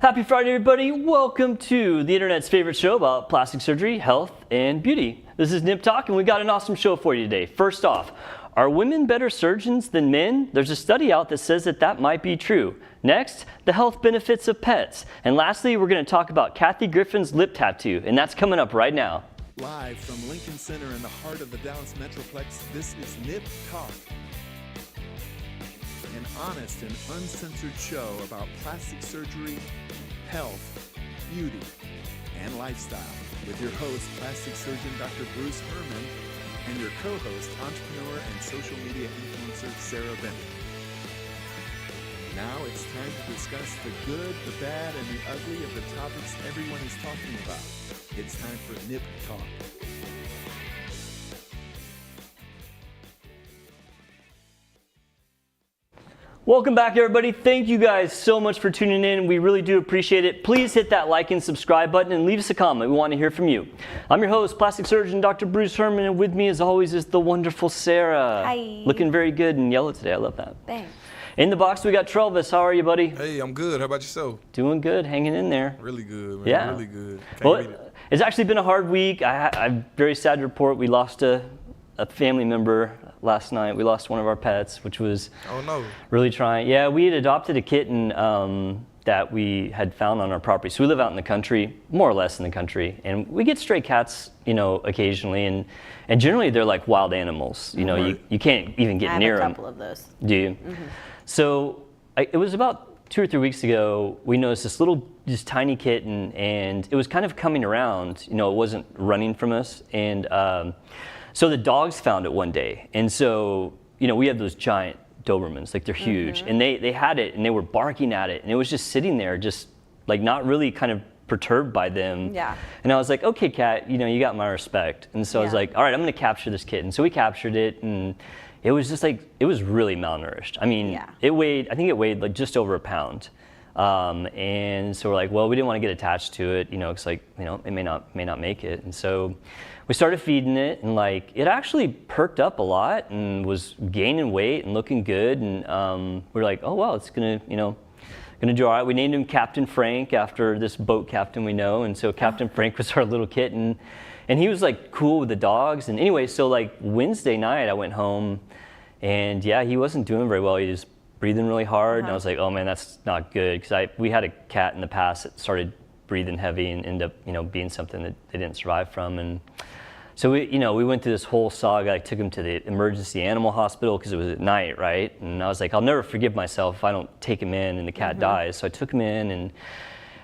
Happy Friday, everybody. Welcome to the internet's favorite show about plastic surgery, health, and beauty. This is Nip Talk, and we got an awesome show for you today. First off, are women better surgeons than men? There's a study out that says that might be true. Next, the health benefits of pets. And lastly, we're going to talk about Kathy Griffin's lip tattoo, and that's coming up right now. Live from Lincoln Center in the heart of the Dallas Metroplex, this is Nip Talk. An honest and uncensored show about plastic surgery, health, beauty, and lifestyle with your host, plastic surgeon Dr. Bruce Hermann, and your co-host, entrepreneur and social media influencer Sarah Bennett. Now it's time to discuss the good, the bad, and the ugly of the topics everyone is talking about. It's time for Nip Talk. Welcome back, everybody. Thank you guys so much for tuning in. We really do appreciate it. Please hit that like and subscribe button and leave us a comment. We want to hear from you. I'm your host, plastic surgeon Dr. Bruce Hermann, and with me as always is the wonderful Sarah. Hi. Looking very good in yellow today. I love that. Thanks. In the box, we got Travis. How are you, buddy? Hey, I'm good. How about yourself? Doing good, hanging in there. Really good, man. Yeah. Really good. Well, it's actually been a hard week. I'm very sad to report we lost a family member last night. We lost one of our pets, which was really trying. Yeah, we had adopted a kitten that we had found on our property. So we live out in the country, more or less in the country, and we get stray cats, occasionally, and generally they're like wild animals. You can't even get near them. I have a couple of those. Do you? Mm-hmm. So it was about 2 or 3 weeks ago, we noticed this tiny kitten, and it was kind of coming around. It wasn't running from us, and so the dogs found it one day, and so we have those giant Dobermans, like they're huge, and they had it, and they were barking at it, and it was just sitting there, just like not really kind of perturbed by them. Yeah. And I was like, okay, cat, you got my respect, and so I was like, all right, I'm gonna capture this kitten. So we captured it, and it was just like it was really malnourished. I mean, I think it weighed like just over a pound. And so we're like, well, we didn't want to get attached to it, it's like, it may not make it. And so we started feeding it, and like, it actually perked up a lot and was gaining weight and looking good. And, we're like, oh, well, it's gonna do all right. We named him Captain Frank after this boat captain we know. And so Captain Frank was our little kitten, and he was like cool with the dogs. And anyway, so like Wednesday night I went home, and he wasn't doing very well. He was breathing really hard, and I was like, oh man, that's not good, because we had a cat in the past that started breathing heavy and ended up, being something that they didn't survive from. And so we went through this whole saga. I took him to the emergency animal hospital because it was at night, right? And I was like, I'll never forgive myself if I don't take him in and the cat dies. So I took him in, and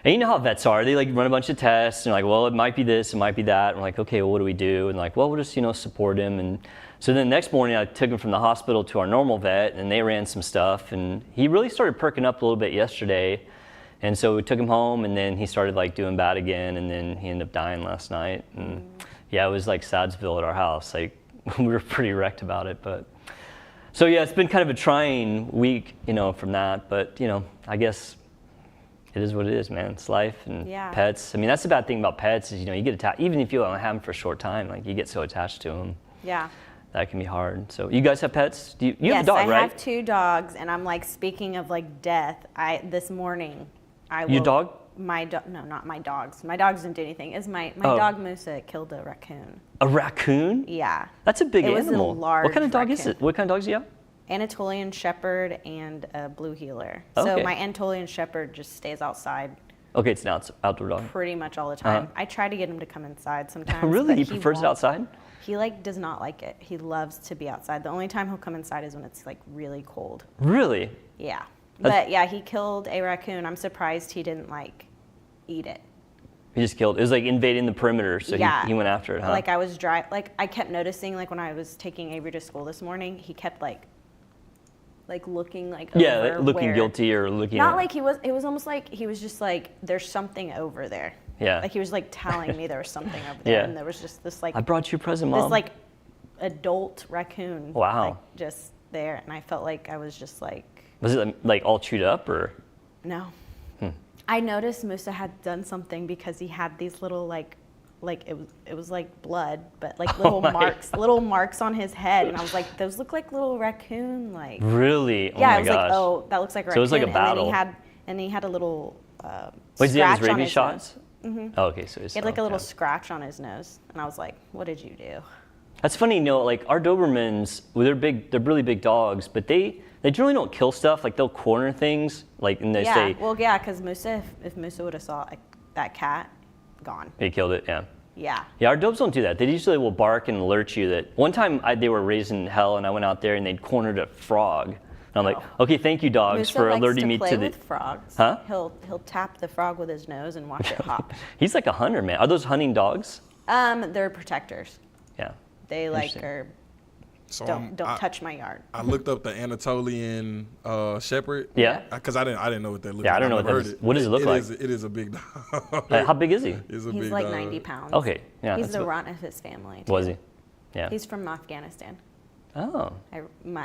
you know how vets are. They like run a bunch of tests, and like, well, it might be this, it might be that. And we're like, okay, well, what do we do? And like, well, we'll just support him. And so then the next morning I took him from the hospital to our normal vet, and they ran some stuff, and he really started perking up a little bit yesterday. And so we took him home, and then he started like doing bad again, and then he ended up dying last night. And it was like Sadsville at our house. Like we were pretty wrecked about it, but so it's been kind of a trying week, from that, but I guess it is what it is, man. It's life and pets. I mean, that's the bad thing about pets is, you get attached, even if you don't have them for a short time, like you get so attached to them. Yeah. That can be hard. So you guys have pets? You have a dog, right? Yes, I have 2 dogs, and I'm like, speaking of like death, this morning Your dog? No, not my dogs. My dogs didn't do anything. It's my dog Musa killed a raccoon. A raccoon? Yeah. That's a big animal. It was a large What kind of dog raccoon. is it? What kind of dogs do you have? Anatolian Shepherd and a Blue Heeler. Okay. So my Anatolian Shepherd just stays outside. Okay, it's an outdoor dog. Pretty much all the time. I try to get him to come inside sometimes. Really? But He prefers it outside? He does not like it. He loves to be outside. The only time he'll come inside is when it's like really cold. Really? Yeah. But he killed a raccoon. I'm surprised he didn't eat it. He just killed. It was like invading the perimeter, so he went after it, huh? I was I kept noticing when I was taking Avery to school this morning, he kept looking over looking guilty or looking. Not like he was. It was almost like he was just there's something over there. Yeah. Like he was telling me there was something over there, and there was just this I brought you a present, Mom. This adult raccoon. Wow. Just there, and I felt like I was just Was it all chewed up or? No. I noticed Musa had done something because he had these little it was like blood, but little marks on his head, and I was like, those look like little raccoon Really? Oh yeah, I was like, oh, that looks like a raccoon. So it was like a battle. And he had a little Wait, did he have scratch his on rabies his shots? nose. Oh, okay, so He had like a little scratch on his nose, and I was like, "What did you do?" That's funny, like our Dobermans, well, they're really big dogs, but they generally don't kill stuff. Like they'll corner things, like and they say. Because Musa, if Musa would have saw that cat, gone. He killed it, yeah. Yeah. Yeah, our Dobes don't do that. They usually will bark and alert you that. One time they were raising hell, and I went out there and they'd cornered a frog. And I'm like, okay, thank you, dogs, Musa for likes alerting me play to the. with frogs. Huh? He'll tap the frog with his nose and watch it hop. He's like a hunter, man. Are those hunting dogs? They're protectors. Yeah. They are. So Don't touch my yard. I looked up the Anatolian Shepherd. Yeah. Because I didn't know what that looked like. Yeah, I don't know never what heard it. What does it look like? It is a big dog. How big is he? He's He's like 90 pounds. Okay, yeah. He's the runt of his family. Too. Was he? Yeah. He's from Afghanistan. Oh.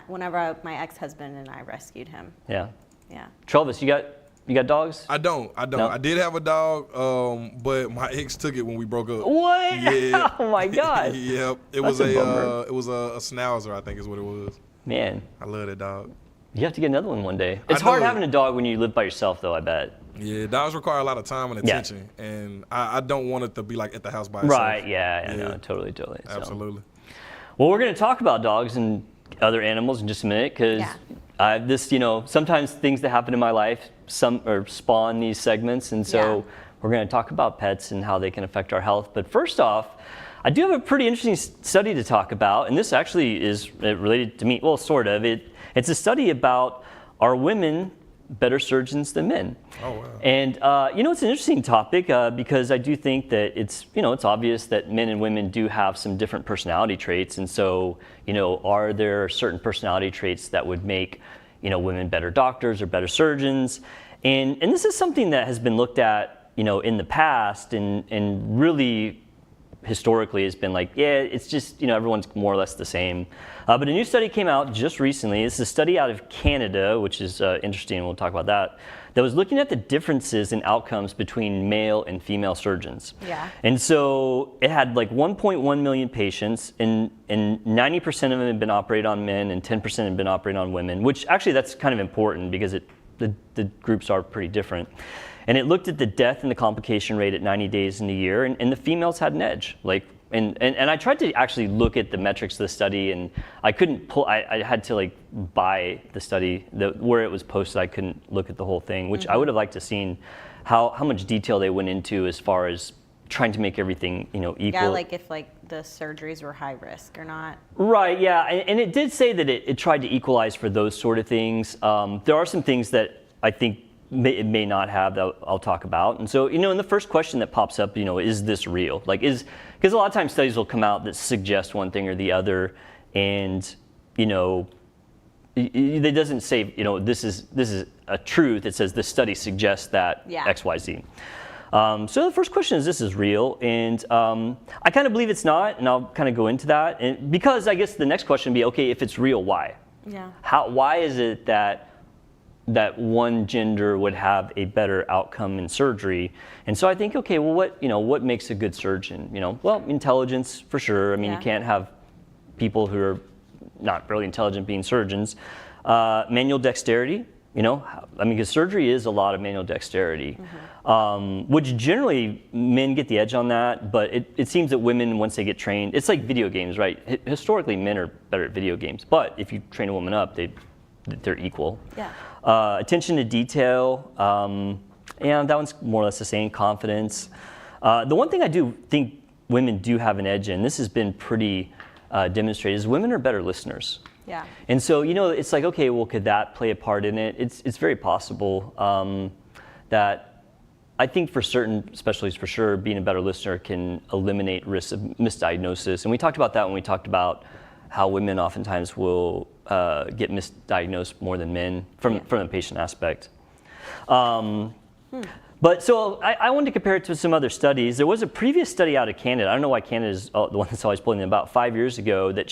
Whenever my ex-husband and I rescued him. Yeah. Yeah. Travis, you got dogs? I don't. No? I did have a dog, but my ex took it when we broke up. What? Yeah. Oh my God. Yep. It That's was a bummer. it was a Schnauzer, I think is what it was. Man, I love that dog. you have to get another one day. It's I hard know. having a dog when you live by yourself, though, I bet. Yeah, dogs require a lot of time and attention, and I don't want it to be like at the house by itself. Right, yeah, no, totally. So. Absolutely. Well, we're going to talk about dogs and other animals in just a minute, because sometimes things that happen in my life spawn these segments, and so we're going to talk about pets and how they can affect our health. But first off, I do have a pretty interesting study to talk about, and this actually is related to me. Well, sort of. It's a study about, are women better surgeons than men? Oh, wow. And it's an interesting topic because I do think that it's obvious that men and women do have some different personality traits, and so are there certain personality traits that would make women better doctors or better surgeons? And this is something that has been looked at in the past and really historically has been like, it's just, everyone's more or less the same. But a new study came out just recently. It's a study out of Canada, which is interesting, and we'll talk about that was looking at the differences in outcomes between male and female surgeons. Yeah. And so it had like 1.1 million patients, and 90% of them had been operated on men and 10% had been operated on women, which actually that's kind of important because the groups are pretty different. And it looked at the death and the complication rate at 90 days in a year, and the females had an edge. And I tried to actually look at the metrics of the study, and I couldn't pull. I had to buy the study where it was posted. I couldn't look at the whole thing, which I would have liked to seen how much detail they went into as far as trying to make everything equal. Yeah, like if the surgeries were high risk or not. Right. Yeah, and it did say that it tried to equalize for those sort of things. There are some things that I think it may not have that I'll talk about. And so, in the first question that pops up, is this real? Because a lot of times studies will come out that suggest one thing or the other, and, it doesn't say, this is a truth. It says this study suggests that X, Y, Z. So the first question is, this is real? And I kind of believe it's not, and I'll kind of go into that. And because I guess the next question would be, okay, if it's real, why? Yeah. Why is it that one gender would have a better outcome in surgery? And so I think, okay, well, what makes a good surgeon? Well, intelligence for sure. I mean, you can't have people who are not really intelligent being surgeons. Manual dexterity, because surgery is a lot of manual dexterity, which generally men get the edge on that, but it seems that women, once they get trained, it's like video games, right? Historically, men are better at video games, but if you train a woman up, they're equal. Yeah. Attention to detail, and that one's more or less the same. Confidence. The one thing I do think women do have an edge in, this has been pretty demonstrated, is women are better listeners. Yeah. And so, it's like, okay, well, could that play a part in it? It's very possible that I think for certain specialties, for sure, being a better listener can eliminate risks of misdiagnosis. And we talked about that when we talked about how women oftentimes will get misdiagnosed more than men from the patient aspect. But so I wanted to compare it to some other studies. There was a previous study out of Canada. I don't know why Canada is the one that's always pulling in, about 5 years ago, that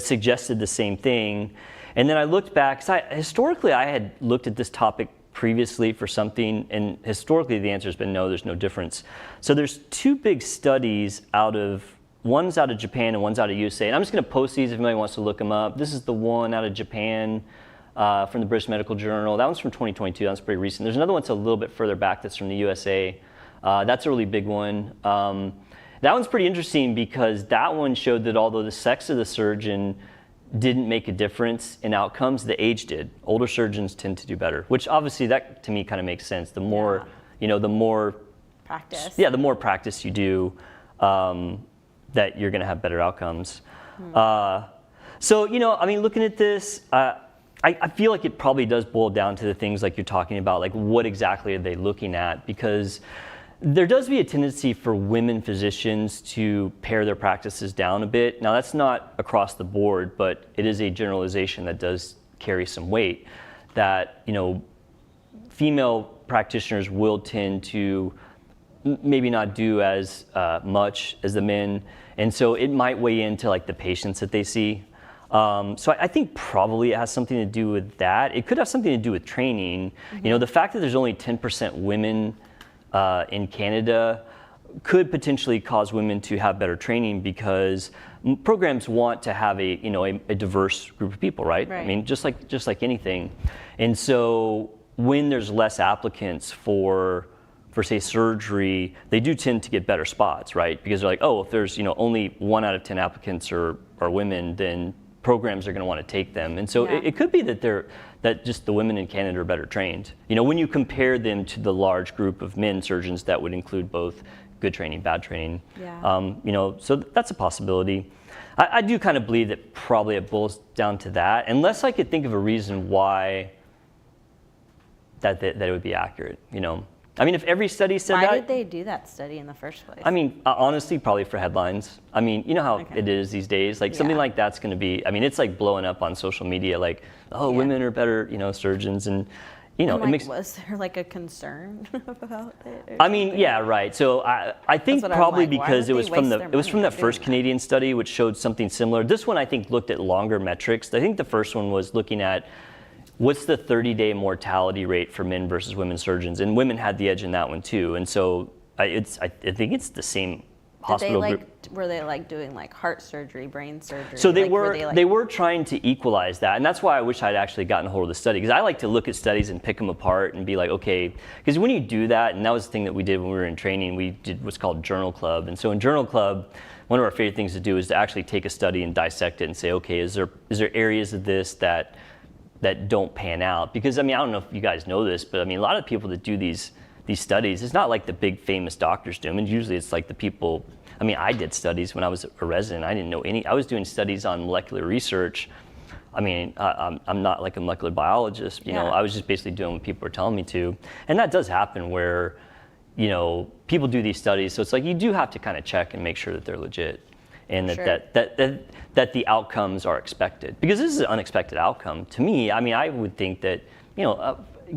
suggested the same thing. And then I looked back, because historically I had looked at this topic previously for something, and historically the answer has been no, there's no difference. So there's two big studies one's out of Japan and one's out of USA. And I'm just going to post these if anybody wants to look them up. This is the one out of Japan. from the British Medical Journal. That one's from 2022. That's pretty recent. There's another one that's a little bit further back that's from the USA. That's a really big one. That one's pretty interesting because that one showed that although the sex of the surgeon didn't make a difference in outcomes, the age did. Older surgeons tend to do better, which obviously that to me kind of makes sense. The more, the more practice. Yeah, the more practice you do, that you're going to have better outcomes. So, looking at this, I feel like it probably does boil down to the things like you're talking about, like what exactly are they looking at? Because there does be a tendency for women physicians to pare their practices down a bit. Now, that's not across the board, but it is a generalization that does carry some weight, that, female practitioners will tend to maybe not do as much as the men. And so it might weigh into like the patients that they see. So I think probably it has something to do with that. It could have something to do with training. The fact that there's only 10% women in Canada could potentially cause women to have better training because programs want to have a diverse group of people, right? I mean, just like anything. And so when there's less applicants for say surgery, they do tend to get better spots, right? Because they're like, oh, if there's only 1 out of 10 applicants are women, then programs are going to want to take them. And so it could be that just the women in Canada are better trained. When you compare them to the large group of men surgeons that would include both good training, bad training. So that's a possibility. I do kind of believe that probably it boils down to that, unless I could think of a reason why that it would be accurate. I mean, if every study said that. Why did they do that study in the first place? I mean, honestly, probably for headlines. I mean, you know how it is these days. Like something like that's going to be. I mean, it's like blowing up on social media. Like, oh, women are better, surgeons, and it makes. Was there like a concern about it? I mean, yeah, right. So I think probably because it was from that first Canadian study, which showed something similar. This one I think looked at longer metrics. I think the first one was looking at what's the 30-day mortality rate for men versus women surgeons, and women had the edge in that one too. And so I think it's the same hospital group. Were they like doing like heart surgery, brain surgery? So they were trying to equalize that, and that's why I wish I'd actually gotten a hold of the study, because I like to look at studies and pick them apart and be like, okay, because when you do that, and that was the thing that we did when we were in training, we did what's called Journal Club. And so in Journal Club, one of our favorite things to do is to actually take a study and dissect it and say, okay, is there areas of this that don't pan out? Because I mean, I don't know if you guys know this, but I mean, a lot of people that do these studies, it's not like the big famous doctors do them, and usually it's like the people. I mean, I did studies when I was a resident. I didn't know I was doing studies on molecular research. I mean, I'm not like a molecular biologist, I was just basically doing what people were telling me to. And that does happen where, people do these studies. So it's like you do have to kind of check and make sure that they're legit, and that the outcomes are expected. Because this is an unexpected outcome. To me, I mean, I would think that,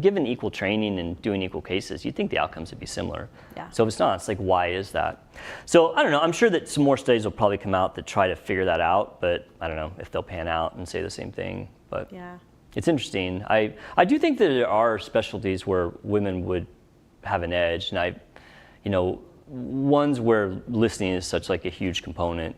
given equal training and doing equal cases, you'd think the outcomes would be similar. So if it's not, it's like, why is that? So I don't know. I'm sure that some more studies will probably come out that try to figure that out, but I don't know if they'll pan out and say the same thing. But it's interesting. I do think that there are specialties where women would have an edge, and ones where listening is such like a huge component,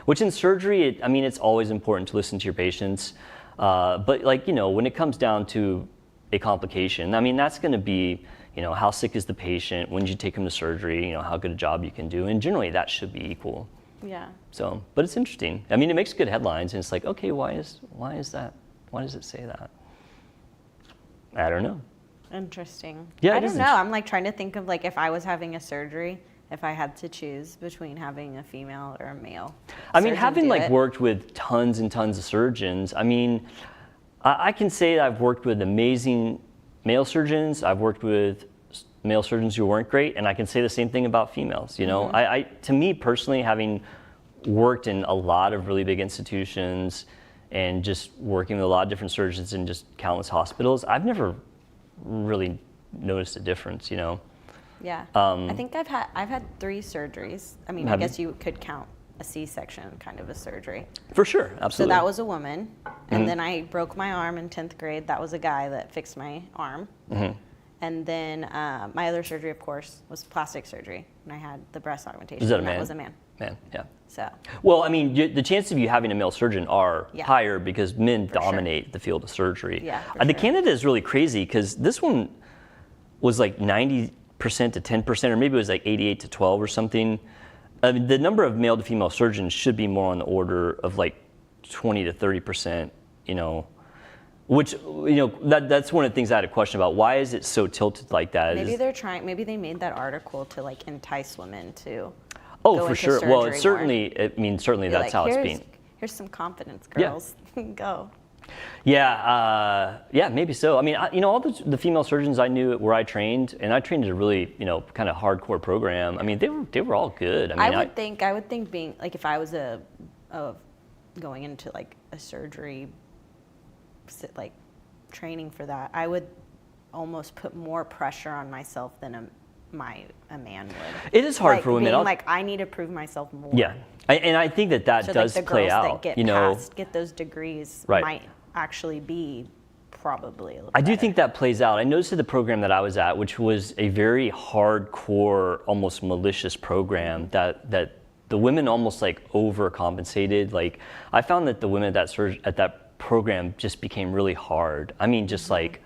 which in surgery, it's always important to listen to your patients. But when it comes down to a complication, that's going to be, how sick is the patient? When did you take them to surgery? How good a job you can do? And generally that should be equal. So, but it's interesting. It makes good headlines, and it's like, okay, why is that? Why does it say that? I don't know. Interesting. Yeah, I don't know. I'm like trying to think of like if I was having a surgery, if I had to choose between having a female or a male. Having worked with tons and tons of surgeons, I can say that I've worked with amazing male surgeons. I've worked with male surgeons who weren't great, and I can say the same thing about females. To me personally, having worked in a lot of really big institutions and just working with a lot of different surgeons in just countless hospitals, I've never really noticed a difference. I think I've had 3 surgeries. I guess you could count a C-section kind of a surgery. For sure, absolutely. So that was a woman, and then I broke my arm in 10th grade. That was a guy that fixed my arm. And then my other surgery, of course, was plastic surgery, and I had the breast augmentation. Was that a man? That was a man. Man, yeah. So. Well, I mean, the chances of you having a male surgeon are higher because men For dominate the field of surgery. Yeah, the Canada is really crazy because this one was like 90% to 10%, or maybe it was like 88 to 12 or something. I mean, the number of male to female surgeons should be more on the order of like 20 to 30%, you know, which, you know, that's one of the things I had a question about. Why is it so tilted like that? Maybe they made that article to like entice women to Oh, go for into sure. surgery Well, more. it's certainly, that's like, how it's being. Here's some confidence, girls. Go. Yeah, maybe so. I mean, you know, all the female surgeons I knew where I trained, and I trained at a really, you know, kind of hardcore program. I mean, they were all good. I mean, I would think being like, if I was going into like a surgery, like training for that, I would almost put more pressure on myself than a man would. It is hard like, for women. Being like, I need to prove myself more. Yeah, and I think that so does like the play girls out. That get you know, get those degrees right. might actually be probably a little I do better. think that plays out. I noticed at the program that I was at, which was a very hardcore, almost malicious program, that the women almost like overcompensated. Like, I found that the women at that program just became really hard. I mean, just like,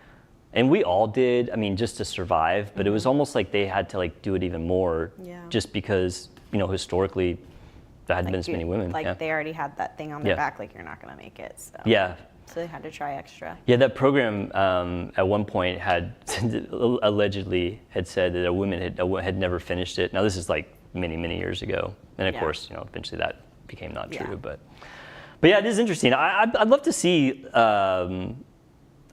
and we all did, I mean, just to survive, but it was almost like they had to like do it even more just because, you know, historically there hadn't been as many women. Like they already had that thing on their back, like you're not gonna make it. So. Yeah. So they had to try extra. Yeah, that program at one point had allegedly had said that a woman had never finished it. Now this is like many years ago, and of course, you know, eventually that became not true. But yeah, it is interesting. I'd love to see.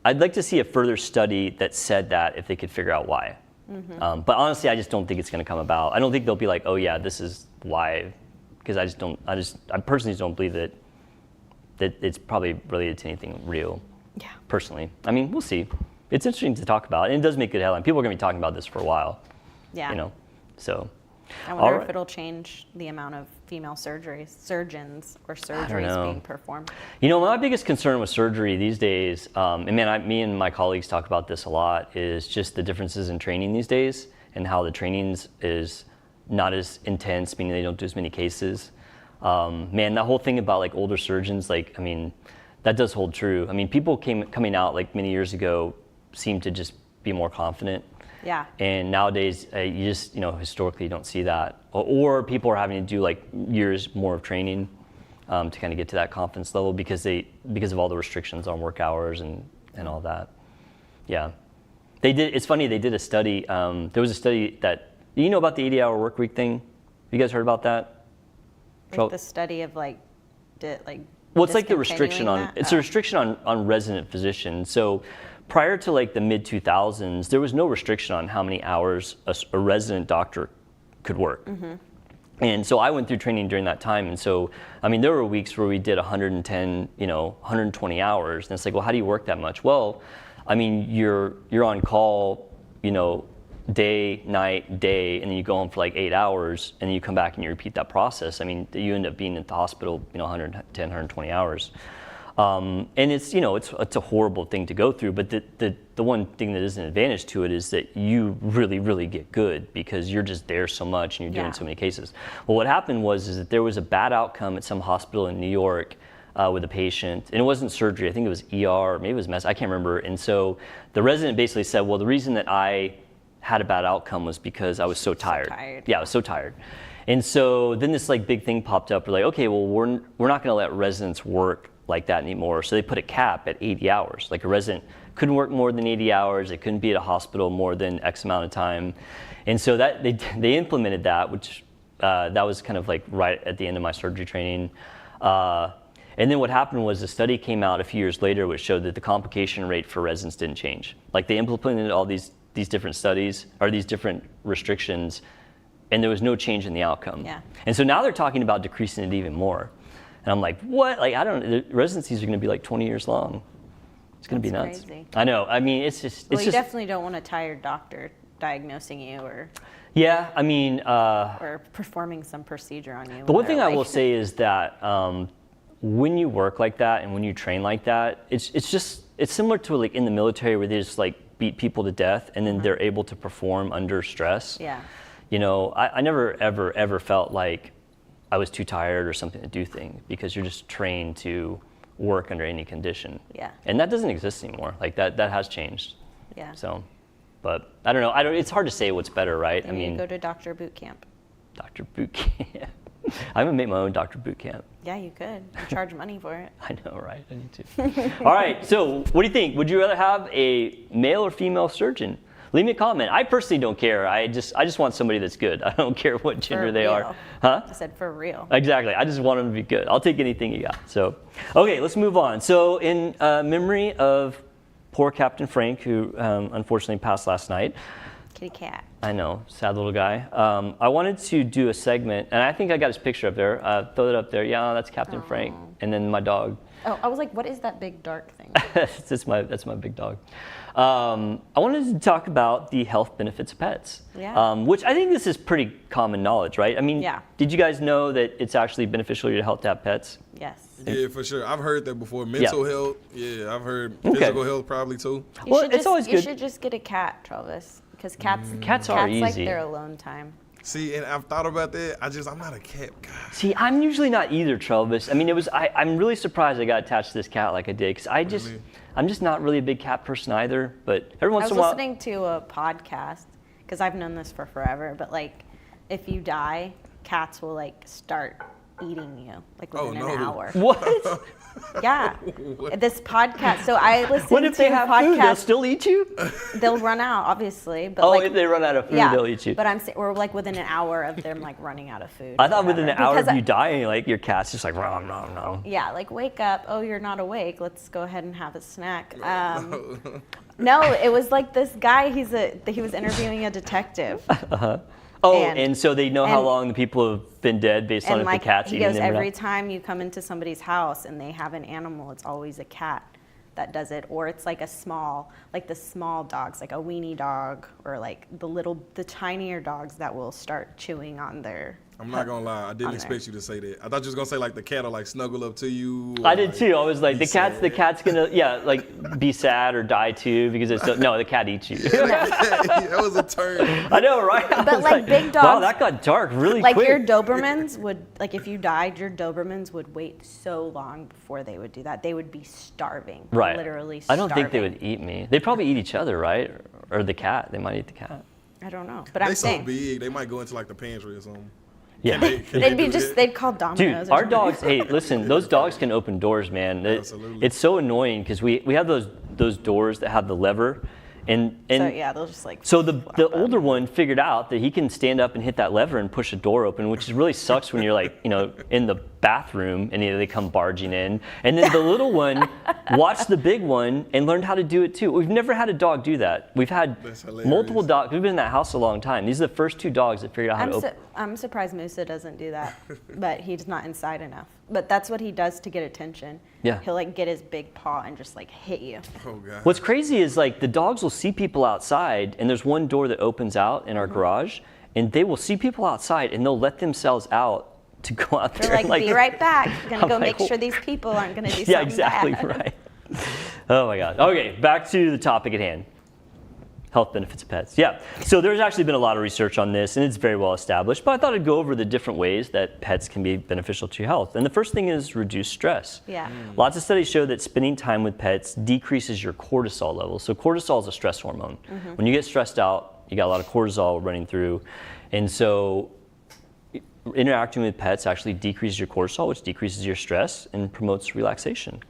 I'd like to see a further study that said that if they could figure out why. But honestly, I just don't think it's going to come about. I don't think they'll be like, oh yeah, this is why, because I personally don't believe that it's probably related to anything real. Yeah. Personally, I mean, we'll see. It's interesting to talk about, and it does make good headline. People are going to be talking about this for a while. Yeah. You know, so. I wonder if it'll change the amount of female surgeons or surgeries being performed. You know, my biggest concern with surgery these days, and man, me and my colleagues talk about this a lot, is just the differences in training these days and how the trainings is not as intense, meaning they don't do as many cases. Man, that whole thing about like older surgeons, like, I mean, that does hold true. I mean, people coming out like many years ago seemed to just be more confident. Yeah. And nowadays, you just, you know, historically you don't see that. Or people are having to do like years more of training to kind of get to that confidence level because of all the restrictions on work hours and all that. Yeah. It's funny, they did a study. There was a study that, you know about the 80-hour work week thing? You guys heard about that? Like the study of like, well, it's like the restriction on, it's a restriction on resident physicians. So prior to like the mid-2000s, there was no restriction on how many hours a resident doctor could work. And so I went through training during that time. And so, I mean, there were weeks where we did 110, 120 hours. And it's like, well, how do you work that much? Well, I mean, you're on call, day, night, day, and then you go home for like 8 hours, and then you come back and you repeat that process. I mean, you end up being at the hospital, 110, 120 hours. And it's, it's a horrible thing to go through, but the one thing that is an advantage to it is that you really, really get good because you're just there so much and you're doing so many cases. Well, what happened is that there was a bad outcome at some hospital in New York with a patient, and it wasn't surgery, I think it was ER, maybe it was I can't remember. And so the resident basically said, well, the reason that I had a bad outcome was because I was so tired. Yeah, I was so tired. And so then this like big thing popped up. We're like, okay, well, we're not gonna let residents work like that anymore. So they put a cap at 80 hours. Like a resident couldn't work more than 80 hours. They couldn't be at a hospital more than X amount of time. And so that they implemented that, which that was kind of like right at the end of my surgery training. And then what happened was a study came out a few years later which showed that the complication rate for residents didn't change. Like they implemented all these different studies or these different restrictions, and there was no change in the outcome. Yeah. And so now they're talking about decreasing it even more. And I'm like, what? Like, I don't know. The residencies are going to be like 20 years long. It's going to be nuts. Crazy. I know. I mean, it's just. Well, you definitely don't want a tired doctor diagnosing you or. Yeah, I mean. Or performing some procedure on you. The one thing I will say is that when you work like that and when you train like that, it's similar to like in the military where they just like beat people to death and then they're able to perform under stress. Yeah. I never ever felt like I was too tired or something to do things, because you're just trained to work under any condition. Yeah. And that doesn't exist anymore. Like that has changed. Yeah. So, but I don't know. It's hard to say what's better, right? Then you go to Doctor Boot Camp. Dr. Boot Camp. I'm gonna make my own Dr. Boot Camp. Yeah, you could. Charge money for it. I know, right? I need to. All right. So, what do you think? Would you rather have a male or female surgeon? Leave me a comment. I personally don't care. I just want somebody that's good. I don't care what gender they are. Huh? I said for real. Exactly. I just want them to be good. I'll take anything you got. So, okay, let's move on. So, in memory of poor Captain Frank, who unfortunately passed last night. Kitty cat. I know, sad little guy. I wanted to do a segment, and I think I got his picture up there. Throw it up there. Yeah, that's Captain Frank, and then my dog. Oh, I was like, what is that big dark thing? that's my big dog. I wanted to talk about the health benefits of pets, which I think this is pretty common knowledge, right? I mean, did you guys know that it's actually beneficial to your health to have pets? Yes. Yeah, for sure. I've heard that before. Mental health, I've heard physical health probably too. Always good. You should just get a cat, Travis, because cats are easy. Like their alone time. See, and I've thought about that. I'm not a cat guy. See, I'm usually not either, Travis. I mean, I'm really surprised I got attached to this cat like I did, because I'm just not really a big cat person either. But every once in a while, I was listening to a podcast, because I've known this for forever. But like, if you die, cats will like start eating you like within an hour. What? Yeah. What? This podcast. So I listened to what if they have food? They'll still eat you? They'll run out, obviously. But if they run out of food, they'll eat you. But I'm saying we're like within an hour of them like running out of food. I thought within an hour of you dying, like your cat's just like no. Yeah, like wake up. Oh, you're not awake. Let's go ahead and have a snack. No, it was like this guy. He was interviewing a detective. Oh, and so they know how long the people have been dead based on if the cat's eating them or not? He goes, every time you come into somebody's house and they have an animal, it's always a cat that does it. Or it's like the small dogs, like a weenie dog, or like the tinier dogs that will start chewing on their... I'm not gonna lie, I didn't expect you to say that. I thought you was gonna say like the cat will like snuggle up to you. I did too. I was like, the cat's gonna like be sad or die too because the cat eats you. That was a turn. I know, right? But like big dogs. Wow, that got dark really quick. Like your Dobermans would, like if you died, your Dobermans would wait so long before they would do that. They would be starving. Right. Literally starving. I don't think they would eat me. They'd probably eat each other, right? Or the cat. They might eat the cat. I don't know. But I'm saying. They're so big, they might go into like the pantry or something. Yeah. They'd call Domino's. Dude, our dogs, hey, listen, those dogs can open doors, man. Absolutely. It's so annoying because we have those doors that have the lever. And so yeah, they'll just like. So the older one figured out that he can stand up and hit that lever and push a door open, which really sucks when you're like, in the bathroom and they come barging in. And then the little one watched the big one and learned how to do it too. We've never had a dog do that. We've had multiple dogs. We've been in that house a long time. These are the first two dogs that figured out how to open. I'm surprised Musa doesn't do that, but he's not inside enough. But that's what he does to get attention. Yeah. He'll like get his big paw and just like hit you. Oh God. What's crazy is like the dogs will see people outside, and there's one door that opens out in our garage, and they will see people outside and they'll let themselves out to go out there. They're like, be right back. Gonna go make sure these people aren't gonna do something Yeah, exactly bad. Right. Oh my God. Okay, back to the topic at hand. Health benefits of pets. Yeah. So there's actually been a lot of research on this, and it's very well established. But I thought I'd go over the different ways that pets can be beneficial to your health. And the first thing is reduce stress. Yeah. Lots of studies show that spending time with pets decreases your cortisol levels. So cortisol is a stress hormone. When you get stressed out, you got a lot of cortisol running through, and so interacting with pets actually decreases your cortisol, which decreases your stress and promotes relaxation.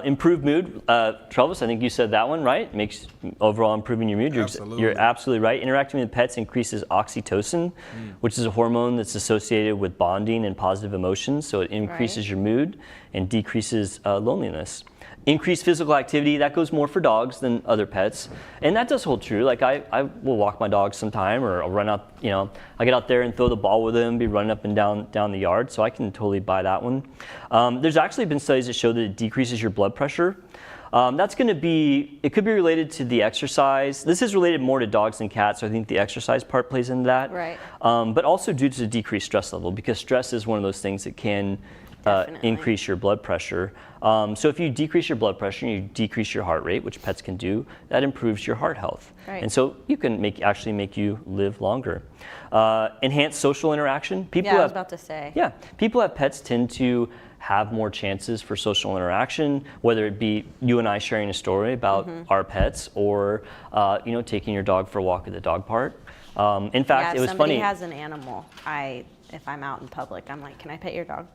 Improved mood. Travis, I think you said that one, right? Makes overall improving your mood. You're absolutely right. Interacting with pets increases oxytocin, which is a hormone that's associated with bonding and positive emotions. So it increases your mood and decreases loneliness. Increased physical activity, that goes more for dogs than other pets. And that does hold true. Like I will walk my dog sometime, or I'll run out, I'll get out there and throw the ball with him, be running up and down the yard. So I can totally buy that one. There's actually been studies that show that it decreases your blood pressure. It could be related to the exercise. This is related more to dogs than cats, so I think the exercise part plays into that. Right. But also due to the decreased stress level, because stress is one of those things that can increase your blood pressure. So if you decrease your blood pressure and you decrease your heart rate, which pets can do, that improves your heart health. Right. And so you can actually make you live longer. Enhanced social interaction. I was about to say. Yeah, people who have pets tend to have more chances for social interaction, whether it be you and I sharing a story about our pets, or taking your dog for a walk at the dog park. In fact, it was funny. If somebody has an animal, if I'm out in public, I'm like, can I pet your dog?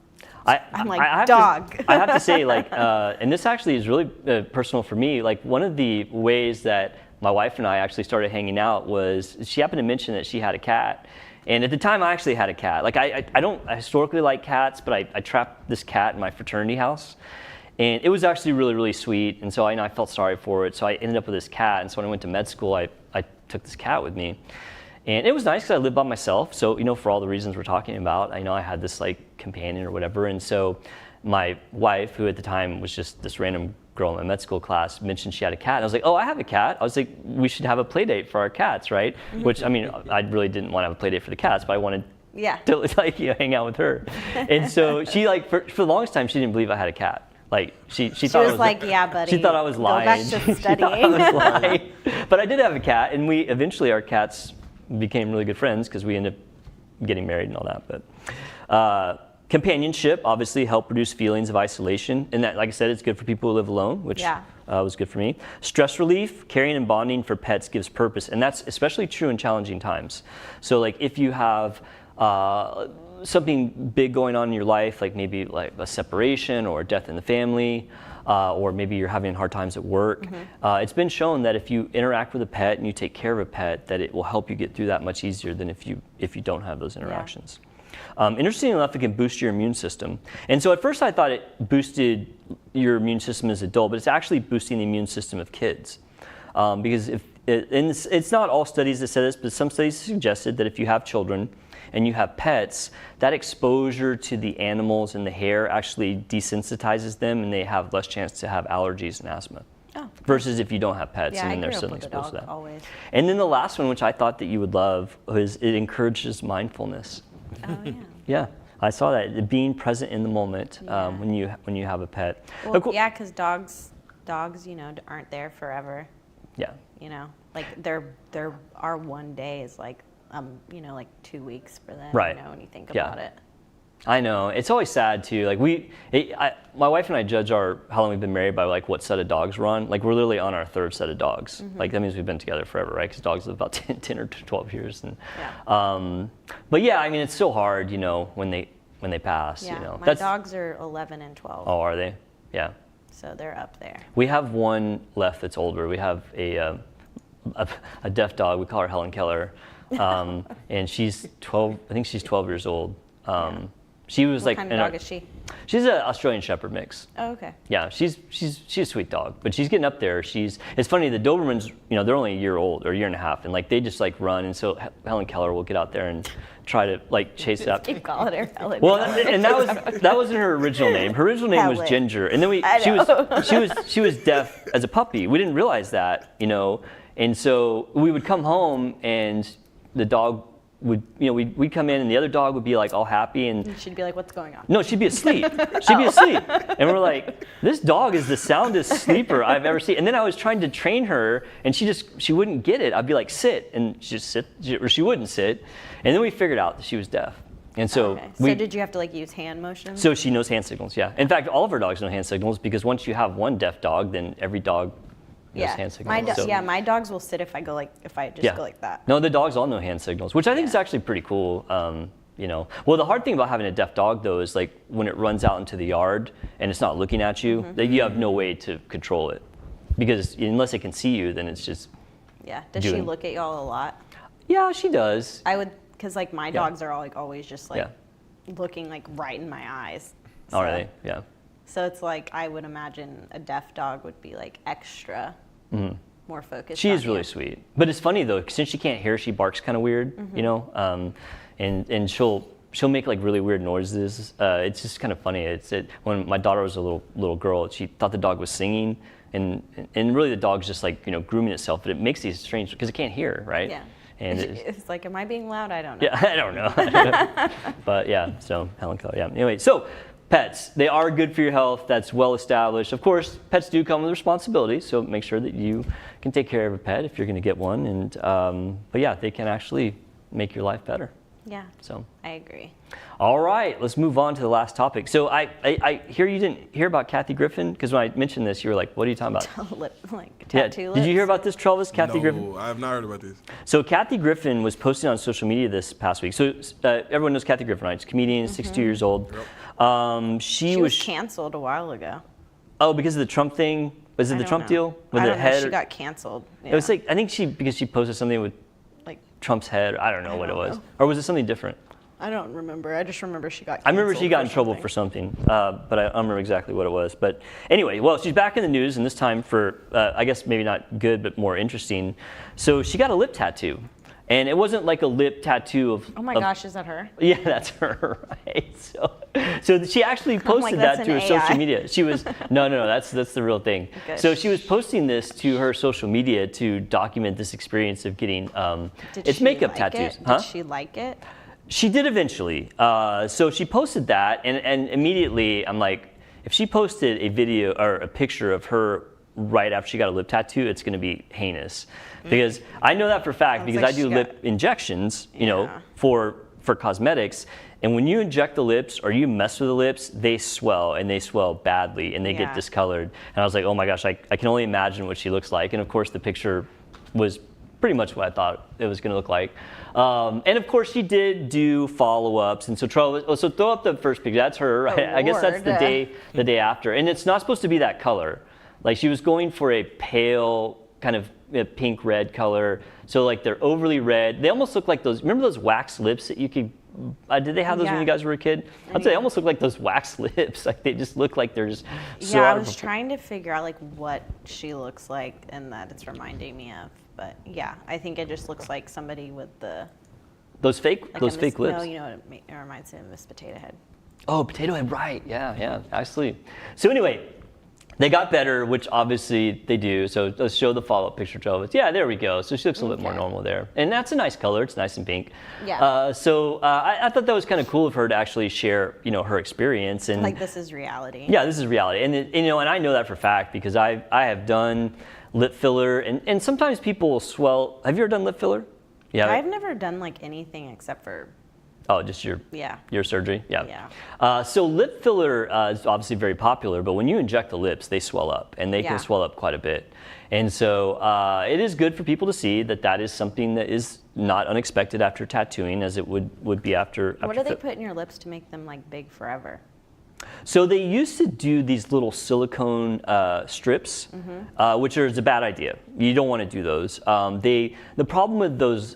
I'm like, I dog. I have to say, and this actually is really personal for me. Like, one of the ways that my wife and I actually started hanging out was she happened to mention that she had a cat. And at the time, I actually had a cat. Like, I don't historically like cats, but I trapped this cat in my fraternity house. And it was actually really, really sweet. And so I felt sorry for it. So I ended up with this cat. And so when I went to med school, I took this cat with me. And it was nice because I lived by myself. So, for all the reasons we're talking about, I had this companion or whatever. And so my wife, who at the time was just this random girl in my med school class, mentioned she had a cat. And I was like, oh, I have a cat. I was like, we should have a play date for our cats, right? Which, I really didn't want to have a play date for the cats, but I wanted to hang out with her. And so she for the longest time, she didn't believe I had a cat. She thought was like, yeah, buddy. She thought I was lying. Go back to studying. But I did have a cat, and eventually our cats became really good friends because we ended up getting married and all that. But companionship obviously help reduce feelings of isolation, and that, like I said, it's good for people who live alone, which was good for me. Stress relief, caring and bonding for pets gives purpose, and that's especially true in challenging times. So if you have something big going on in your life, maybe a separation or a death in the family, or maybe you're having hard times at work, it's been shown that if you interact with a pet and you take care of a pet, that it will help you get through that much easier than if you don't have those interactions. Interestingly enough, it can boost your immune system. And so at first I thought it boosted your immune system as an adult, but it's actually boosting the immune system of kids. Because it's not all studies that say this, but some studies suggested that if you have children and you have pets, that exposure to the animals and the hair actually desensitizes them, and they have less chance to have allergies and asthma. Oh. Versus if you don't have pets, and then they're suddenly exposed to that. Always. And then the last one, which I thought that you would love, was it encourages mindfulness. Oh, yeah. Yeah, I saw that, being present in the moment when you have a pet. Well, because dogs, aren't there forever. Yeah. Our one day is 2 weeks for them. Right. When you think about it. I know. It's always sad too. My wife and I judge how long we've been married by what set of dogs we're on. We're literally on our third set of dogs. That means we've been together forever, right? Because dogs live about 10 or 12 years. And, but yeah, it's so hard, when they pass. Yeah, my dogs are 11 and 12. Oh, are they? Yeah. So they're up there. We have one left that's older. We have a deaf dog. We call her Helen Keller. And she's 12. I think she's 12 years old. She was what kind of dog is she? She's an Australian Shepherd mix. Oh, okay. Yeah, she's a sweet dog, but she's getting up there. It's funny, the Dobermans, they're only a year old or a year and a half, and they just run, and so Helen Keller will get out there and try to chase it up. Keep calling her Helen. Well, and that wasn't her original name. Her original name was Ginger, and then she was deaf as a puppy. We didn't realize that, and so we would come home and the dog would, we'd come in and the other dog would be all happy, and she'd be like, what's going on? No, she'd be asleep. She'd be asleep. And we're like, this dog is the soundest sleeper I've ever seen. And then I was trying to train her, and she wouldn't get it. I'd be like, sit, and she'd just sit, or she wouldn't sit. And then we figured out that she was deaf. And so So did you have to use hand motions? So she knows hand signals, yeah. In fact, all of our dogs know hand signals, because once you have one deaf dog, then every dog knows hand signals. My dogs will sit if I go if I just go like that. No, the dogs all know hand signals, which I think is actually pretty cool. Well, the hard thing about having a deaf dog though is when it runs out into the yard and it's not looking at you, you have no way to control it, because unless it can see you, then it's just. Yeah. Does she look at y'all a lot? Yeah, she does. I would, because my dogs are all always just looking right in my eyes. So, oh, really? Yeah. So it's I would imagine a deaf dog would be extra. More focused. She is really sweet, but it's funny though, since she can't hear, she barks kind of weird, and she'll make really weird noises. It's just kind of funny. When my daughter was a little girl, she thought the dog was singing, and really the dog's just grooming itself, but it makes these strange, because it can't hear, right? Yeah. And it's am I being loud? I don't know. Yeah, I don't know. But yeah, so Helen Keller. Yeah. Anyway, so pets, they are good for your health. That's well established. Of course, pets do come with responsibilities, so make sure that you can take care of a pet if you're going to get one. And but yeah, they can actually make your life better. Yeah. So I agree. All right, let's move on to the last topic. So I hear you didn't hear about Kathy Griffin, because when I mentioned this, you were like, "What are you talking about?" Like tattoo lips. Did you hear about this, Travis? Kathy Griffin? No, I have not heard about this. So Kathy Griffin was posting on social media this past week. So everyone knows Kathy Griffin, right? She's a comedian, 62 years old. Yep. She was canceled a while ago. Oh, because of the Trump thing? Was it the Trump deal with I the don't head? know. She got canceled. Yeah. It was like, I think because she posted something with like Trump's head. I don't know what it was. know. Or was it something different? I don't remember. I just remember she got canceled. I remember she got in trouble for something, but I don't remember exactly what it was. But anyway, well, she's back in the news, and this time for, I guess maybe not good, but more interesting. So she got a lip tattoo. And it wasn't like a lip tattoo of... Oh my gosh, is that her? Yeah, that's her, right? So she actually posted that to her social media. She was, no, that's the real thing. Good. So she was posting this to her social media to document this experience of getting it's makeup tattoos. Did she like it? She did eventually. So she posted that, and immediately I'm like, if she posted a video or a picture of her right after she got a lip tattoo, it's going to be heinous. Because I know that for a fact, because I do lip injections, you know, for cosmetics. And when you inject the lips or you mess with the lips, they swell, and they swell badly, and they get discolored. And I was like, oh my gosh, I can only imagine what she looks like. And of course, the picture was pretty much what I thought it was going to look like. And of course, she did do follow-ups. And so throw up the first picture. That's her, right? I guess that's the day after. And it's not supposed to be that color. Like, she was going for a pale kind of pink red color. So like they're overly red. They almost look like those, remember those wax lips that you could, did they have those when you guys were a kid? I'd say they almost look like those wax lips. Like they just look like they're just so I was trying to figure out like what she looks like and that it's reminding me of. But yeah, I think it just looks like somebody with those fake lips. No, you know what it reminds me of? Miss Potato Head. Oh, Potato Head, right. Yeah, actually. So anyway, they got better, which obviously they do. So let's show the follow-up picture, Travis. Yeah, there we go. So she looks a little bit more normal there. And that's a nice color. It's nice and pink. Yeah. So I thought that was kind of cool of her to actually share, you know, her experience. And like, this is reality. Yeah, this is reality. And, you know, and I know that for a fact because I have done lip filler. And sometimes people will swell. Have you ever done lip filler? Yeah. I've never done like anything except for... Oh, just your surgery? Yeah. So lip filler is obviously very popular, but when you inject the lips, they swell up, and they can swell up quite a bit. And so it is good for people to see that is something that is not unexpected after tattooing, as it would be after. What do they put in your lips to make them like big forever? So they used to do these little silicone strips, which is a bad idea. You don't want to do those. The problem with those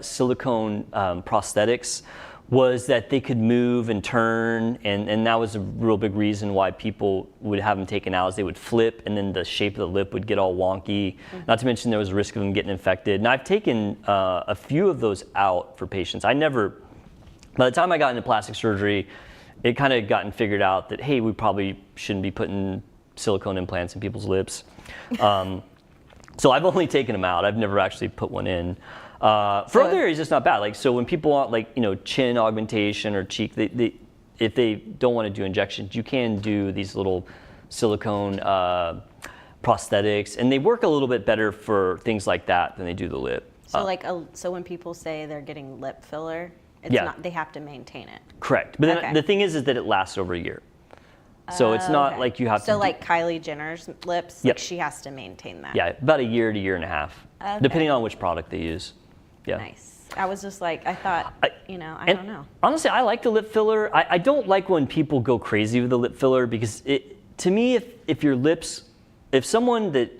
silicone prosthetics was that they could move and turn, and that was a real big reason why people would have them taken out, is they would flip, and then the shape of the lip would get all wonky. Not to mention there was a risk of them getting infected. And I've taken a few of those out for patients. By the time I got into plastic surgery, it kind of gotten figured out that, hey, we probably shouldn't be putting silicone implants in people's lips. So I've only taken them out. I've never actually put one in. For other areas, it's not bad. Like, so when people want, like, you know, chin augmentation or cheek, if they don't want to do injections, you can do these little silicone prosthetics, and they work a little bit better for things like that than they do the lip. So so when people say they're getting lip filler, it's not, they have to maintain it. Correct. But then the thing is that it lasts over a year. So it's not like you have to. So like Kylie Jenner's lips, like she has to maintain that. Yeah, about a year to year and a half, depending on which product they use. Yeah. Nice. I was just like, I thought, I don't know. Honestly, I like the lip filler. I don't like when people go crazy with the lip filler, because to me, if someone that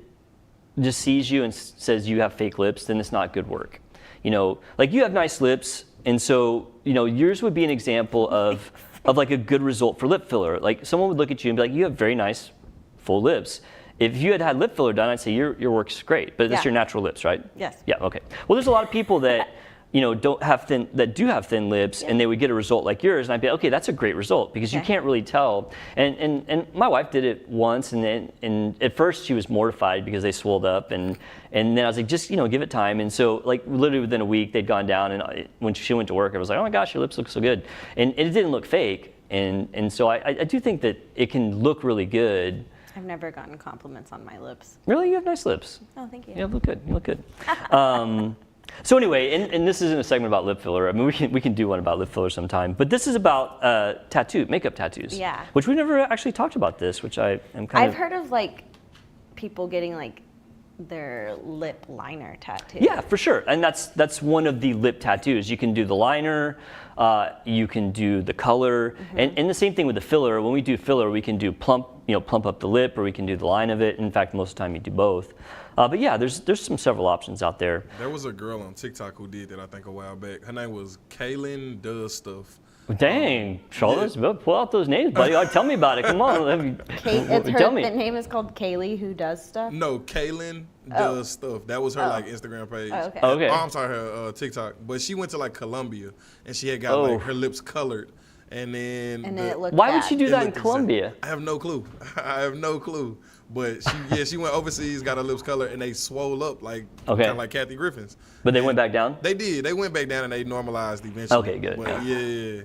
just sees you and says you have fake lips, then it's not good work. You know, like, you have nice lips, and so, you know, yours would be an example of like a good result for lip filler. Like, someone would look at you and be like, you have very nice full lips. If you had lip filler done, I'd say your work's great, but it's your natural lips, right? Yes. Yeah. Okay. Well, there's a lot of people that, you know, do have thin lips, and they would get a result like yours, and I'd be like, okay, that's a great result, because you can't really tell. And my wife did it once, and at first she was mortified because they swelled up, and then I was like, just, you know, give it time. And so, like, literally within a week, they'd gone down, and when she went to work, I was like, oh my gosh, your lips look so good, and it didn't look fake. And so I do think that it can look really good. I've never gotten compliments on my lips. Really? You have nice lips. Oh, thank you. You look good. You look good. So anyway, and this isn't a segment about lip filler. I mean, we can do one about lip filler sometime. But this is about makeup tattoos. Yeah. Which we never actually talked about this, which I am kind of... I've heard of like people getting like their lip liner tattoo. Yeah, for sure. And that's one of the lip tattoos. You can do the liner, you can do the color, and the same thing with the filler. When we do filler, we can do plump up the lip, or we can do the line of it. In fact, most of the time you do both. But yeah, there's several options out there. There was a girl on TikTok who did that, I think, a while back. Her name was Kaylin Does Stuff. Dang, Charles, pull out those names, buddy. Like, tell me about it. Come on. The name is called Kaylee Who Does Stuff? No, Kaylin Does Stuff. That was her like Instagram page. Oh, okay. Okay. Oh, I'm sorry, her TikTok. But she went to like Colombia, and she had got like her lips colored. And then it looked Why bad. would she do that in Colombia? I have no clue. I have no clue. But she went overseas, got her lips colored, and they swole up like kind of like Kathy Griffin's. But they went back down? They did. They went back down and they normalized eventually. Okay, good. But yeah.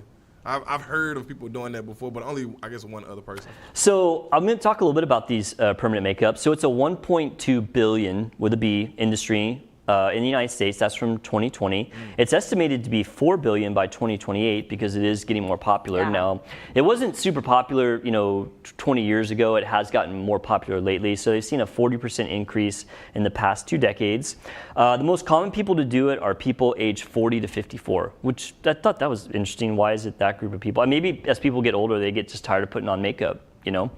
I've heard of people doing that before, but only, I guess, one other person. So I'm going to talk a little bit about these permanent makeup. So it's a 1.2 billion with a B industry in the United States. That's from 2020. It's estimated to be 4 billion by 2028 because it is getting more popular now. It wasn't super popular, 20 years ago. It has gotten more popular lately. So they've seen a 40% increase in the past 2 decades. The most common people to do it are people aged 40 to 54, which I thought that was interesting. Why is it that group of people? And maybe as people get older, they get just tired of putting on makeup. They're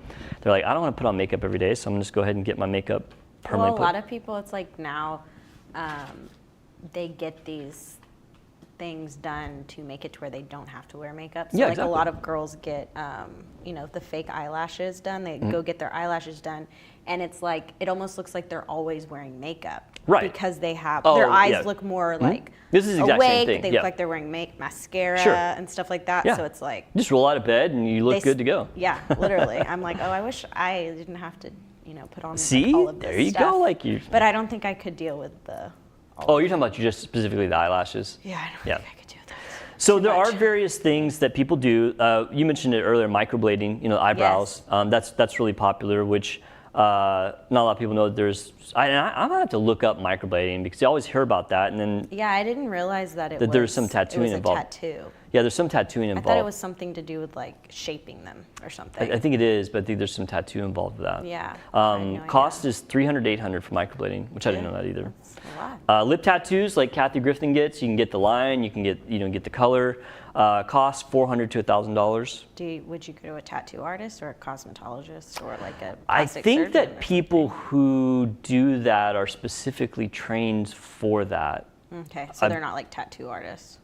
like, I don't want to put on makeup every day, so I'm going to just go ahead and get my makeup permanently. Well, a lot of people, it's like now they get these things done to make it to where they don't have to wear makeup. So exactly. A lot of girls get, the fake eyelashes done. They go get their eyelashes done, and it's like it almost looks like they're always wearing makeup, right? Because they have their eyes look more like this is the exact awake. Same thing. They look like they're wearing mascara and stuff like that. Yeah. So it's like just roll out of bed and you look good to go. Yeah, literally. I'm like, I wish I didn't have to. Put on See, all of this there you stuff. go, like you. But I don't think I could deal with the. You're talking about just specifically the eyelashes. Yeah, I don't think I could do that. So there are various things that people do. You mentioned it earlier, microblading. Eyebrows. Yes. That's really popular, which not a lot of people know. I'm gonna have to look up microblading because you always hear about that, and then. Yeah, I didn't realize that there's some tattooing involved. Tattoo. Yeah, there's some tattooing involved. I thought it was something to do with like shaping them or something. I think it is, but I think there's some tattoo involved with that. Yeah. Cost is $300 to $800 for microblading, which I didn't know that either. That's a lot. Lip tattoos, like Kathy Griffin gets, you can get the line, you can get get the color. Cost $400 to $1,000. Would you go to a tattoo artist or a cosmetologist or like a I plastic think surgeon that people who do that are specifically trained for that. Okay, so they're not like tattoo artists.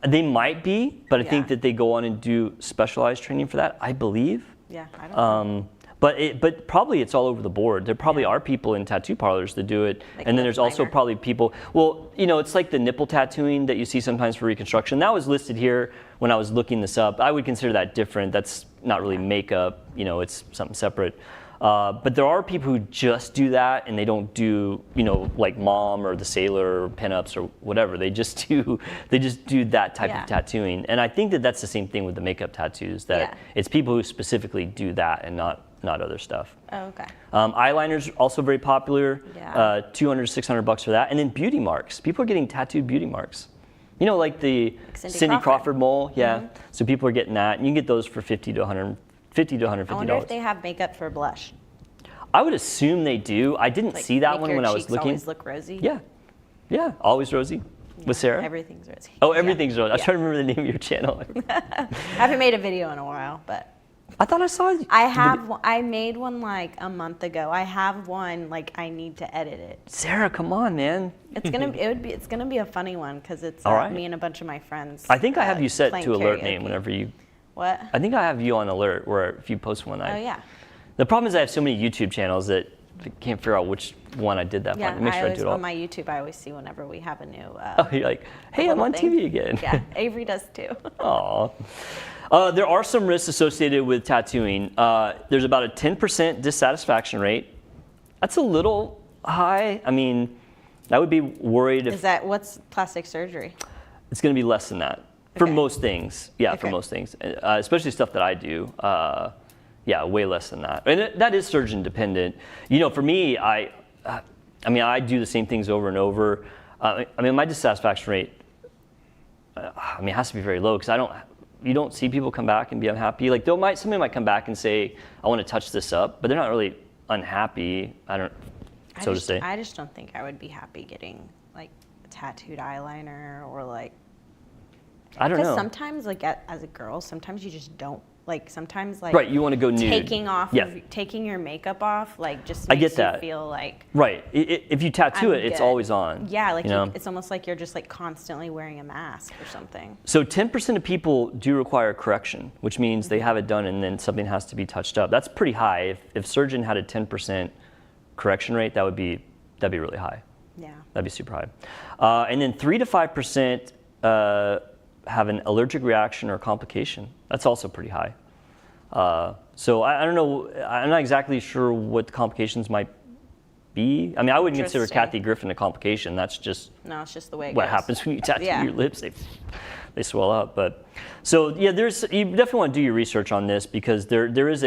They might be, but I think that they go on and do specialized training for that, I believe. Yeah, I don't know. But probably it's all over the board. There probably are people in tattoo parlors that do it. Like and then there's also liner. probably people, it's like the nipple tattooing that you see sometimes for reconstruction. That was listed here when I was looking this up. I would consider that different. That's not really makeup, it's something separate. But there are people who just do that and they don't do, like Mom or the Sailor or pinups or whatever. They just do that type of tattooing. And I think that that's the same thing with the makeup tattoos, that it's people who specifically do that and not other stuff. Oh, okay. Eyeliners also very popular. Yeah. $200 to $600 for that. And then beauty marks. People are getting tattooed beauty marks. Like the Cindy Crawford mole. Yeah. Mm-hmm. So people are getting that. And you can get those for $50 to $150. I wonder if they have makeup for blush. I would assume they do. I didn't see that one when I was looking. Always look rosy. Yeah, always rosy. With Sarah? Everything's rosy. Oh, everything's rosy. I was trying to remember the name of your channel. I haven't made a video in a while, but. I thought I saw you. I made one like a month ago. I have one, like I need to edit it. Sarah, come on, man. It's gonna be a funny one because it's me and a bunch of my friends. I think I have you set to alert karaoke. name whenever you. What? I think I have you on alert where if you post one, Oh yeah. The problem is I have so many YouTube channels that I can't figure out which one I did that Yeah, for. Make sure I do it all. On my YouTube, I always see whenever we have a new. You're like, hey, I'm on TV again. Yeah, Avery does too. Aw. There are some risks associated with tattooing. There's about a 10% dissatisfaction rate. That's a little high. I mean, I would be worried if... What's plastic surgery? It's going to be less than that. For most things, for most things, especially stuff that I do, way less than that. And that is surgeon dependent. For me, I do the same things over and over. My dissatisfaction rate, it has to be very low because you don't see people come back and be unhappy. Like somebody might come back and say, I want to touch this up, but they're not really unhappy. I just don't think I would be happy getting like a tattooed eyeliner or like. I don't know. Because sometimes, like as a girl, sometimes you just don't like. Sometimes, like right, you want to go nude. Taking your makeup off, like just I makes get that. You feel like right. If you tattoo it's always on. Yeah, like it's almost like you're just like constantly wearing a mask or something. So 10% of people do require correction, which means they have it done and then something has to be touched up. That's pretty high. If surgeon had a 10% correction rate, that'd be really high. Yeah, that'd be super high. And then 3 to 5%. Have an allergic reaction or complication. That's also pretty high. So I don't know. I'm not exactly sure what the complications might be. I wouldn't consider Kathy Griffin a complication. That's just it's just the way it what goes. happens when you tattoo your lips. They swell up. But so you definitely want to do your research on this because there is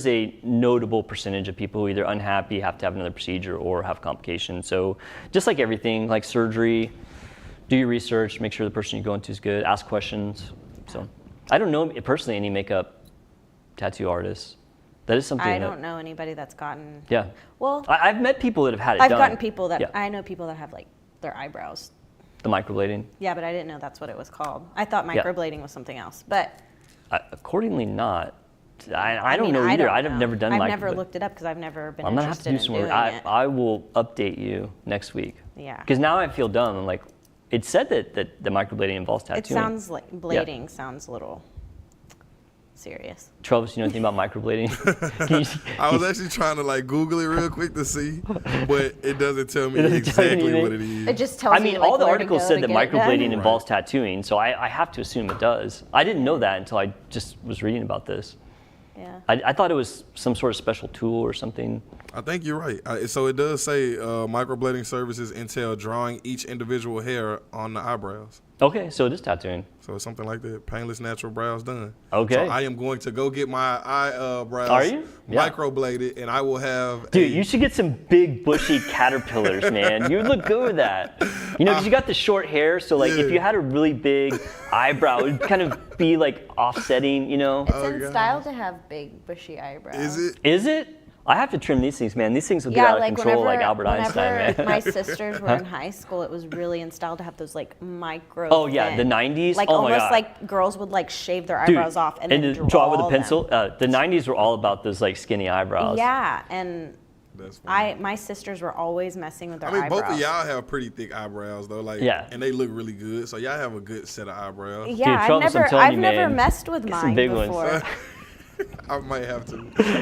a notable percentage of people who are either unhappy, have to have another procedure, or have complications. So just like everything, like surgery. Do your research, make sure the person you're going to is good, ask questions. So I don't know personally any makeup tattoo artists. That is something I don't know anybody that's gotten. Yeah. Well, I've met people that have had it done. I've gotten people that, I know people that have like their eyebrows. The microblading? Yeah, but I didn't know that's what it was called. I thought microblading was something else, but. Accordingly not. I don't know either. I've never done microblading. I've never looked it up because I've never been interested in doing it. I will update you next week. Yeah. Because now I feel dumb. I'm like, it said that the microblading involves tattooing. It sounds like blading sounds a little serious. Travis, you know anything about microblading? I was actually trying to like Google it real quick to see, but it doesn't tell me exactly what it is. It just tells me like, all the articles said that microblading done. involves tattooing, so I have to assume it does. I didn't know that until I just was reading about this. Yeah. I thought it was some sort of special tool or something. I think you're right. So it does say microblading services entail drawing each individual hair on the eyebrows. Okay, so it is tattooing. So it's something like that. Painless natural brows done. Okay. So I am going to go get my eyebrows microbladed, and I will have. Dude, you should get some big bushy caterpillars, man. You would look good with that. Because you got the short hair, so like if you had a really big eyebrow, it would kind of be like offsetting, It's in style to have big bushy eyebrows. Is it? I have to trim these things, man. These things will get out of control like Albert Einstein, man. My sisters were in high school, it was really in style to have those like micro. Oh yeah, the 90s. Like almost like girls would like shave their eyebrows off and then draw with a pencil. The 90s were all about those like skinny eyebrows. Yeah, and my sisters were always messing with their eyebrows. Both of y'all have pretty thick eyebrows though, and they look really good. So y'all have a good set of eyebrows. Yeah, dude, I've never messed with mine before. I might have to.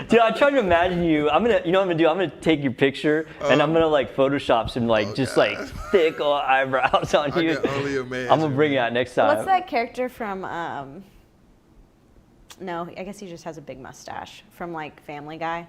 Dude, I'm trying to imagine you. I'm gonna take your picture and I'm gonna like Photoshop some like like thick eyebrows on you. I can only imagine. I'm gonna bring it out next time. What's that character from? No, I guess he just has a big mustache from like Family Guy.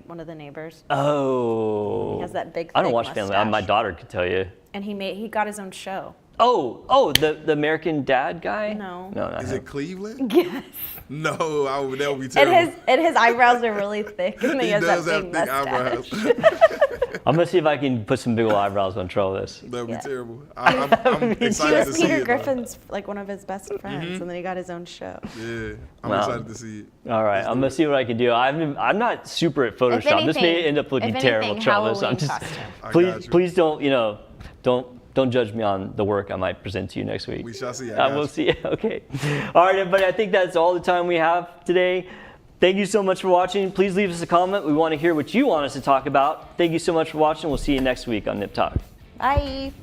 One of the neighbors. Oh. He has that big. I don't watch Family. My daughter could tell you. And he got his own show. Oh, the American Dad guy? No. No, not Is him. it Cleveland? Yes. No, that would be terrible. And his eyebrows are really thick, and he has does that have big thick mustache. eyebrows. I'm gonna see if I can put some big old eyebrows on Travis. That would be terrible. I'm excited to see He was Peter it. Griffin's like one of his best friends, and then he got his own show. Yeah, I'm excited to see it. All right, I'm gonna see what I can do. I'm not super at Photoshop. This may end up looking terrible, Travis. I'm just please don't judge me on the work I might present to you next week. We shall see. We'll see. Okay. All right, everybody. I think that's all the time we have today. Thank you so much for watching. Please leave us a comment. We want to hear what you want us to talk about. Thank you so much for watching. We'll see you next week on Nip Talk. Bye.